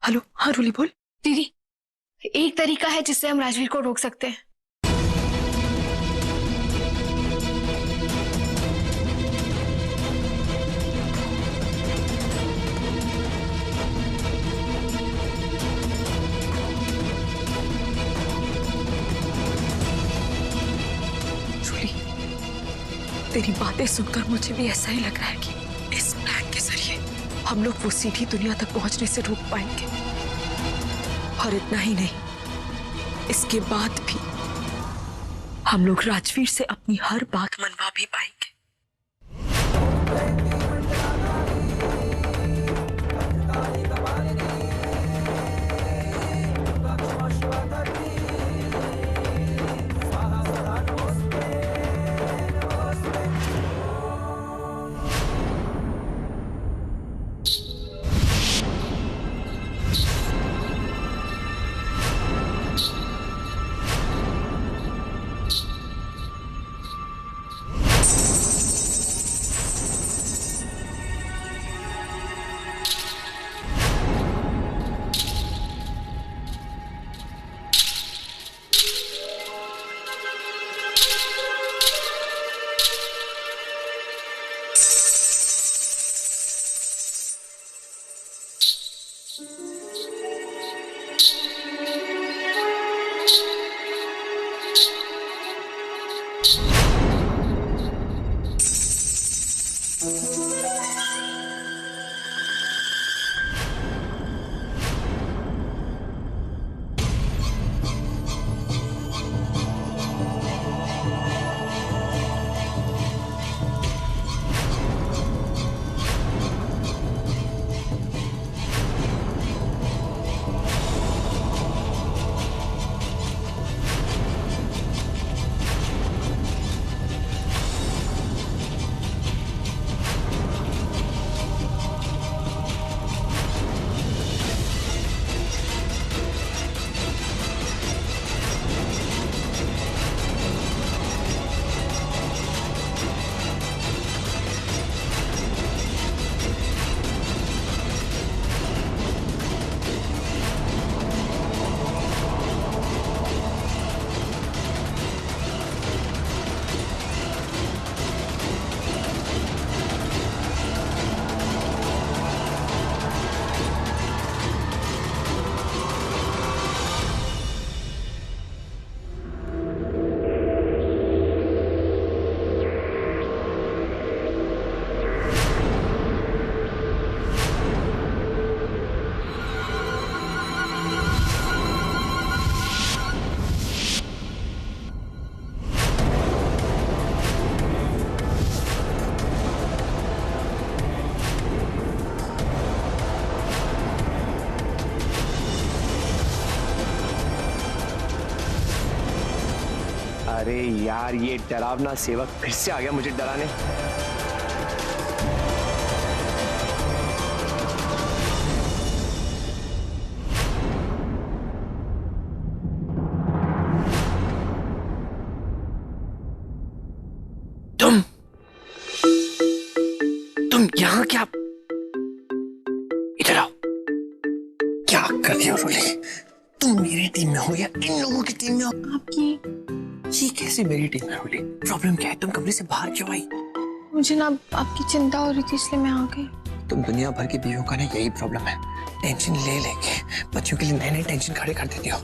Hello, हाँ रूली बोल। दीदी, एक तरीका है जिससे हम राजवीर को रोक सकते हैं। रूली, तेरी बातें सुनकर मुझे भी ऐसा ही लग रहा है कि इस प्लान के जरिए हम लोग वो सीधी दुनिया तक पहुंचने से रोक पाएंगे। और इतना ही नहीं, इसके बाद भी हम लोग राजवीर से अपनी हर बात मनवा भी पाएंगे। अरे यार, ये डरावना सेवक फिर से आ गया मुझे डराने। तुम यहाँ क्या? इधर आओ। क्या कर रही हो रूली? तुम मेरी टीम में हो या इन लोगों की टीम में हो? आपकी ये कैसे मेरी टीम में रूली? प्रॉब्लम क्या है? तुम कमरे से बाहर क्यों आई? मुझे ना आपकी चिंता हो रही थी, इसलिए मैं आ गई। तुम दुनिया भर की बीवियों का ना यही प्रॉब्लम है, टेंशन ले लेके बच्चों के लिए नए नए टेंशन खड़े कर देती हो।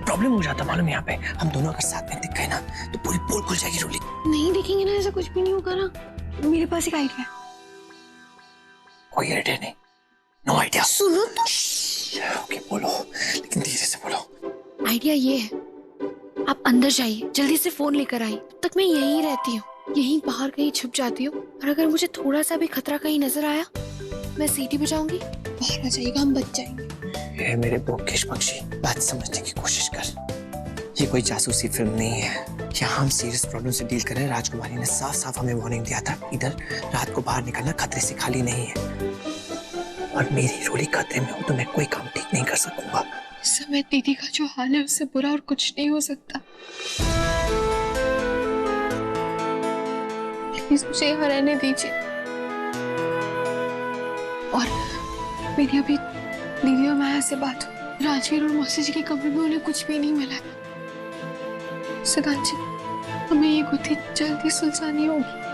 प्रॉब्लम हो जाता मालूम, यहाँ पे हम दोनों अगर साथ में दिख गए ना तो पूरी पोल खुल जाएगी रूली। नहीं देखेंगे ना, ऐसा कुछ भी नहीं होगा ना। मेरे पास एक आइडिया है। कोई आइडिया नहीं? No idea. सुनो तो। ओके बोलो, लेकिन धीरे से बोलो। आइडिया ये है, आप अंदर जाइए, जल्दी से फोन लेकर आइए। तब तक मैं यहीं रहती हूँ, यहीं बाहर कहीं छुप जाती हूँ, और अगर मुझे थोड़ा सा भी खतरा कहीं नजर आया, मैं सीटी बजाऊंगी, बाहर आ जाइएगा, हम बच जाएंगे। ये मेरे बोकिश पक्षी, बात समझने की कोशिश कर। ये कोई जासूसी फिल्म नहीं है, यहाँ हम सीरियस प्रॉब्लम से डील कर रहे हैं। राजकुमारी ने साफ साफ हमें वार्निंग दिया था, इधर रात को बाहर निकलना खतरे से खाली नहीं है। और मेरी रोली खतरे में हो तो मैं कोई काम ठीक नहीं कर सकूंगा। इस समय दीदी का जो हाल है उससे बुरा और कुछ नहीं हो सकता। प्लीज मुझे यहाँ रहने दीजिए। और मेरी अभी दीदी और माया से बात हुई। राजवीर और मौसी जी के कमरे में उन्हें कुछ भी नहीं मिला है। सिद्धांत जी, हमें ये गुत्थी जल्दी सुलझानी होगी।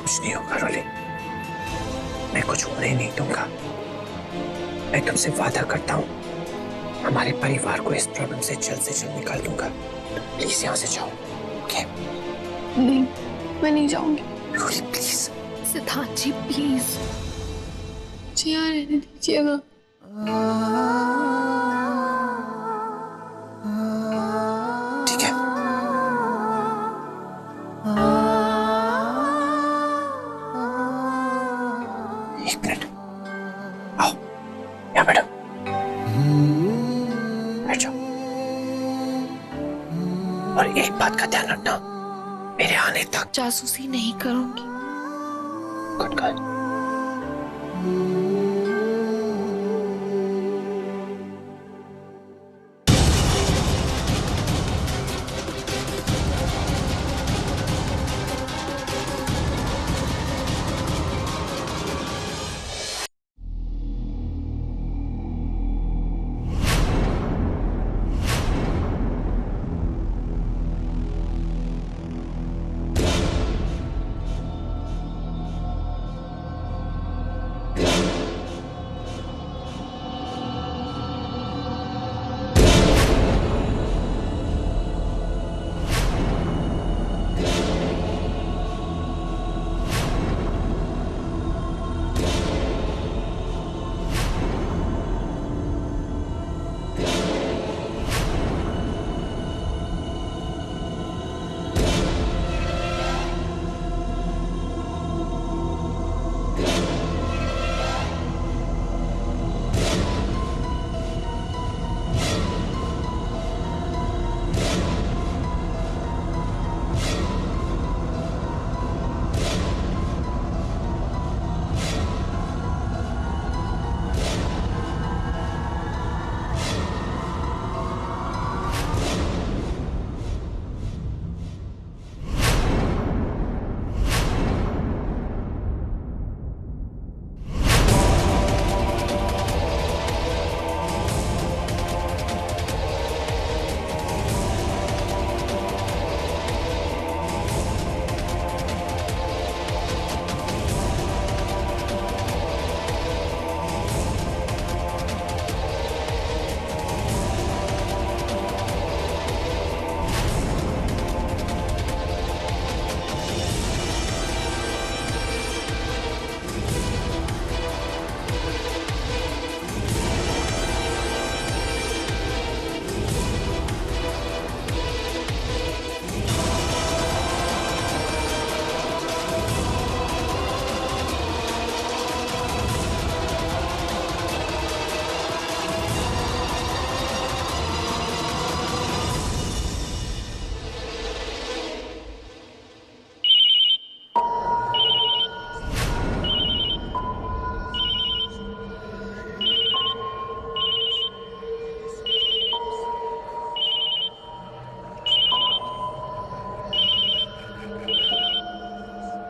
कुछ नहीं होगा रोली, मैं कुछ होने नहीं दूंगा। मैं तुमसे वादा करता हूँ, हमारे परिवार को इस प्रॉब्लम से जल्द निकाल दूंगा। प्लीज यहाँ से जाओ, ओके? नहीं, मैं नहीं जाऊंगी। रोली प्लीज। सिद्धांत जी प्लीज, मुझे यहाँ रहने दीजिएगा। ठीक है। एक मिनट, आओ यहाँ बैठो, बैठ जाओ। और एक बात का ध्यान रखना, मेरे आने तक जासूसी नहीं करूंगी। Good girl.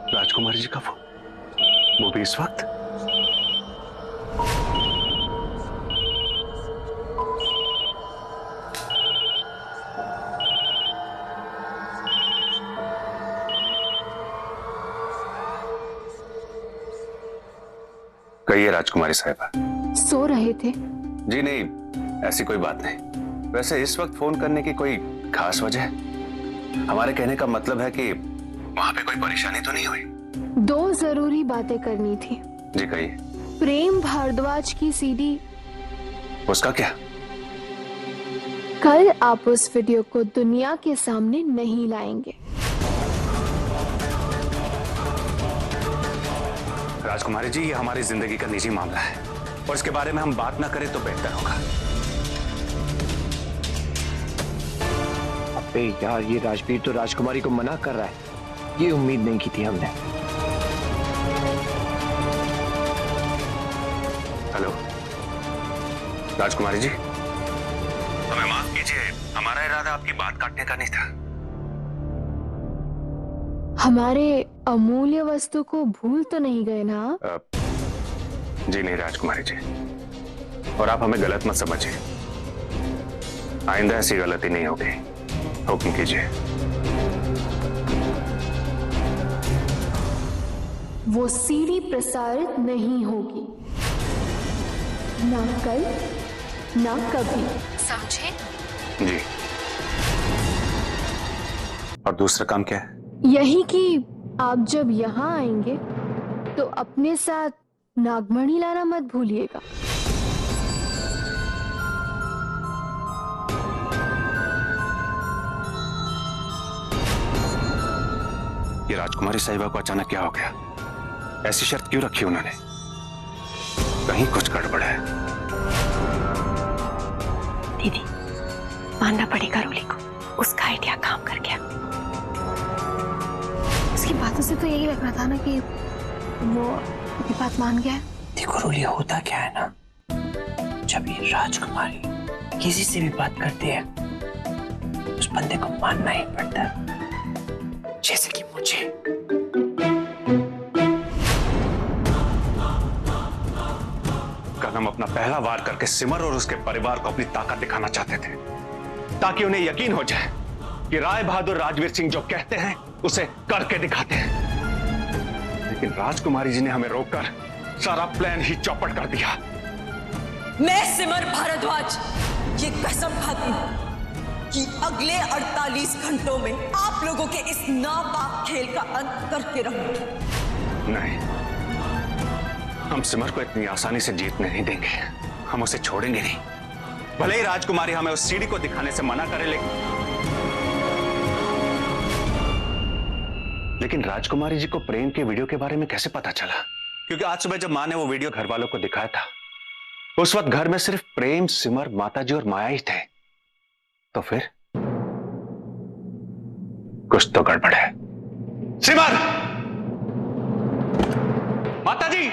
राजकुमारी जी का फोन, वो भी इस वक्त? कहिए राजकुमारी साहिबा। सो रहे थे? जी नहीं, ऐसी कोई बात नहीं। वैसे इस वक्त फोन करने की कोई खास वजह है? हमारे कहने का मतलब है कि वहां पे कोई परेशानी तो नहीं हुई? दो जरूरी बातें करनी थी। जी कहिए। प्रेम भारद्वाज की सीडी। उसका क्या? कल आप उस वीडियो को दुनिया के सामने नहीं लाएंगे। राजकुमारी जी, ये हमारी जिंदगी का निजी मामला है और इसके बारे में हम बात ना करें तो बेहतर होगा। अबे यार, ये राजवीर तो राजकुमारी को मना कर रहा है। ये उम्मीद नहीं की थी हमने। हेलो राजकुमारी जी, हमें माफ कीजिए, हमारा इरादा आपकी बात काटने का नहीं था। हमारे अमूल्य वस्तु को भूल तो नहीं गए ना? जी नहीं राजकुमारी जी, और आप हमें गलत मत समझिए। आइंदा ऐसी गलती नहीं होगी। हुक्म कीजिए। वो सीडी प्रसारित नहीं होगी, ना कल ना कभी, समझे? जी। और दूसरा काम क्या है? यही कि आप जब यहाँ आएंगे तो अपने साथ नागमणि लाना मत भूलिएगा। ये राजकुमारी साहिबा को अचानक क्या हो गया? ऐसी शर्त क्यों रखी उन्होंने? कहीं कुछ गड़बड़ है। दीदी, मानना पड़ेगा रोली को, उसका आइडिया काम कर गया। उसकी बातों से तो यही लग रहा था ना कि वो ये बात मान गया है। देखो रोली, होता क्या है ना, जब ये राजकुमारी किसी से भी बात करती है उस बंदे को मानना ही पड़ता है, जैसे कि मुझे। कल हम अपना पहला वार करके सिमर और उसके परिवार को अपनी ताकत दिखाना चाहते थे, ताकि उन्हें यकीन हो जाए कि राय बहादुर राजवीर सिंह जो कहते हैं उसे करके दिखाते हैं। लेकिन राजकुमारी जी ने हमें रोककर सारा प्लान ही चौपट कर दिया। मैं सिमर भारद्वाज ये कसम खाती हूं कि अगले 48 घंटों में आप लोगों के इस नापाक खेल का अंत करके रहूंगी। नहीं, हम सिमर को इतनी आसानी से जीतने नहीं देंगे। हम उसे छोड़ेंगे नहीं। भले ही राजकुमारी हमें उस सीढ़ी को दिखाने से मना करे, लेकिन राजकुमारी जी को प्रेम के वीडियो के बारे में कैसे पता चला? क्योंकि आज सुबह जब मां ने वो वीडियो घर वालों को दिखाया था, उस वक्त घर में सिर्फ प्रेम, सिमर, माताजी और माया ही थे। तो फिर कुछ तो गड़बड़ है। सिमर! माताजी!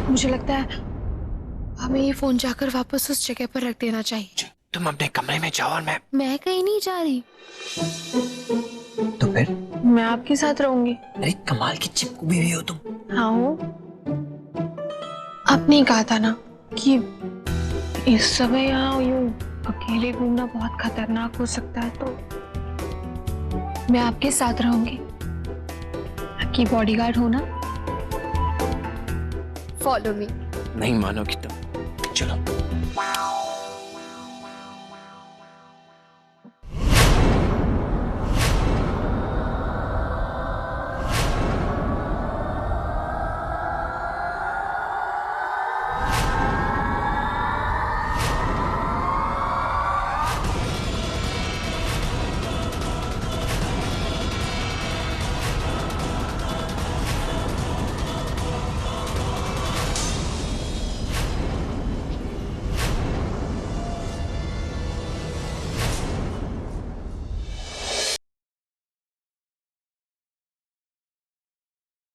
मुझे लगता है हमें ये फोन जाकर वापस उस जगह पर रख देना चाहिए। तुम अपने कमरे में जाओ और मैं कहीं नहीं जा रही। तो फिर मैं आपके साथ रहूंगी। अरे कमाल की चिपकू भी हो तुम। हाँ हो। आपने कहा था ना कि इस समय यहाँ यूं अकेले घूमना बहुत खतरनाक हो सकता है, तो मैं आपके साथ रहूंगी। आपकी बॉडीगार्ड हो ना? Follow me. नहीं मानोगी तुम। चलो।